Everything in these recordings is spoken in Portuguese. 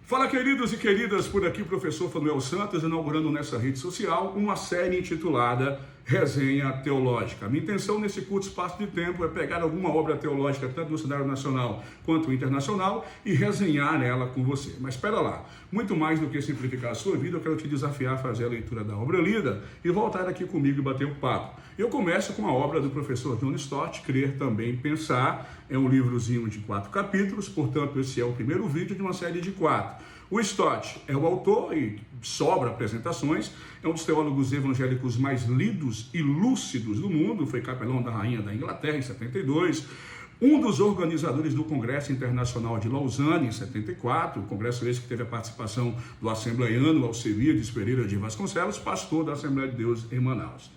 Fala, queridos e queridas, por aqui professor Fanuel Santos, inaugurando nessa rede social uma série intitulada Resenha Teológica. A minha intenção nesse curto espaço de tempo é pegar alguma obra teológica, tanto no cenário nacional quanto internacional, e resenhar ela com você. Mas espera lá, muito mais do que simplificar a sua vida, eu quero te desafiar a fazer a leitura da obra lida e voltar aqui comigo e bater um papo. Eu começo com a obra do professor John Stott, Crer Também Pensar. É um livrozinho de 4 capítulos, portanto esse é o primeiro vídeo de uma série de 4. O Stott é o autor e sobra apresentações, é um dos teólogos evangélicos mais lidos e lúcidos do mundo, foi capelão da Rainha da Inglaterra em 72, um dos organizadores do Congresso Internacional de Lausanne em 74, congresso esse que teve a participação do assembleiano Alcebiades Pereira de Vasconcelos, pastor da Assembleia de Deus em Manaus.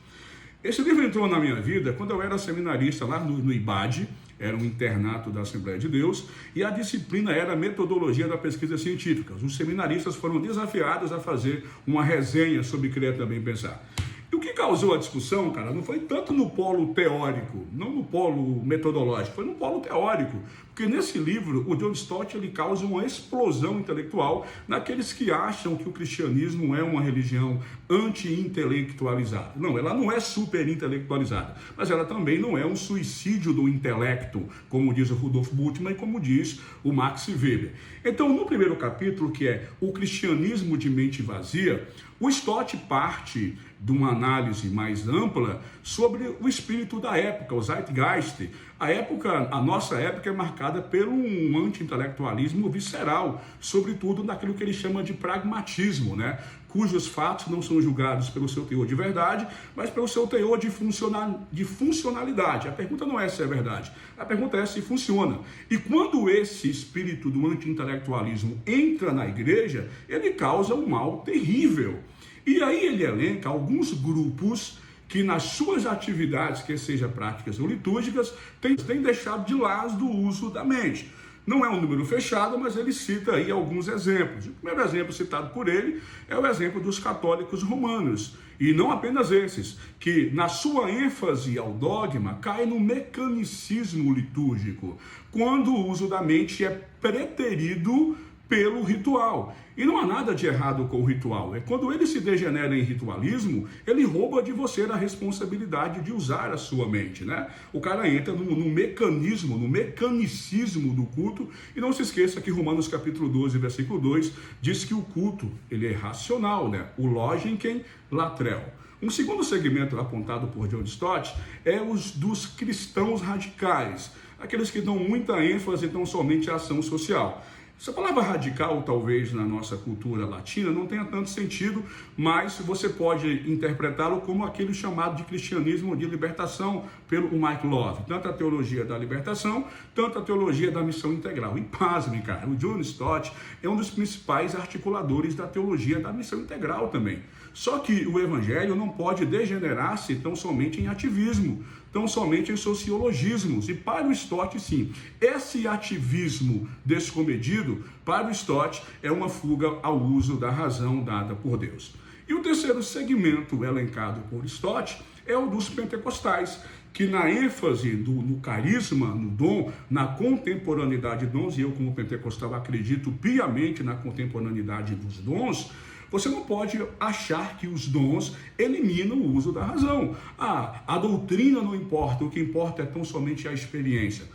Esse livro entrou na minha vida quando eu era seminarista lá no IBAD, era um internato da Assembleia de Deus, e a disciplina era a metodologia da pesquisa científica. Os seminaristas foram desafiados a fazer uma resenha sobre Crer Também Pensar. E o que causou a discussão, cara, não foi tanto no polo teórico, não no polo metodológico, foi no polo teórico. Porque nesse livro, o John Stott ele causa uma explosão intelectual naqueles que acham que o cristianismo é uma religião anti-intelectualizada. Não, ela não é super-intelectualizada, mas ela também não é um suicídio do intelecto, como diz o Rudolf Bultmann e como diz o Max Weber. Então, no primeiro capítulo, que é o cristianismo de mente vazia, o Stott parte de uma análise mais ampla sobre o espírito da época, o Zeitgeist. A nossa época é marcada por um anti-intelectualismo visceral, sobretudo naquilo que ele chama de pragmatismo, né? Cujos fatos não são julgados pelo seu teor de verdade, mas pelo seu teor de funcionalidade. A pergunta não é se é verdade, a pergunta é se funciona. E quando esse espírito do anti-intelectualismo entra na igreja, ele causa um mal terrível. E aí ele elenca alguns grupos que nas suas atividades, que sejam práticas ou litúrgicas, têm deixado de lado o uso da mente. Não é um número fechado, mas ele cita aí alguns exemplos. O primeiro exemplo citado por ele é o exemplo dos católicos romanos. E não apenas esses, que na sua ênfase ao dogma, cai no mecanicismo litúrgico, quando o uso da mente é preterido pelo ritual. E não há nada de errado com o ritual. É quando ele se degenera em ritualismo, ele rouba de você a responsabilidade de usar a sua mente, né? O cara entra no mecanismo, no mecanicismo do culto. E não se esqueça que Romanos capítulo 12, versículo 2, diz que o culto, ele é racional, né? O logiken latrel. Um segundo segmento apontado por John Stott é os dos cristãos radicais, aqueles que dão muita ênfase tão somente à ação social. Essa palavra radical, talvez, na nossa cultura latina, não tenha tanto sentido, mas você pode interpretá-lo como aquele chamado de cristianismo de libertação pelo Mike Love. Tanto a teologia da libertação, tanto a teologia da missão integral. E pasme, cara, o John Stott é um dos principais articuladores da teologia da missão integral também. Só que o evangelho não pode degenerar-se tão somente em ativismo, tão somente em sociologismos. E para o Stott, sim, esse ativismo descomedido, para o Stott, é uma fuga ao uso da razão dada por Deus. E o terceiro segmento elencado por Stott é o dos pentecostais, que na ênfase no carisma, no dom, na contemporaneidade de dons, e eu como pentecostal acredito piamente na contemporaneidade dos dons, você não pode achar que os dons eliminam o uso da razão. A doutrina não importa, o que importa é tão somente a experiência.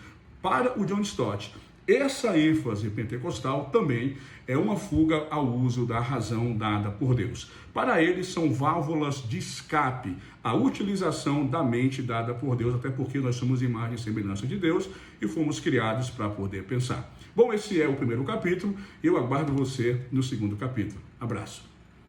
Para o John Stott, essa ênfase pentecostal também é uma fuga ao uso da razão dada por Deus. Para ele, são válvulas de escape, a utilização da mente dada por Deus, até porque nós somos imagem e semelhança de Deus e fomos criados para poder pensar. Bom, esse é o primeiro capítulo e eu aguardo você no segundo capítulo. Abraço.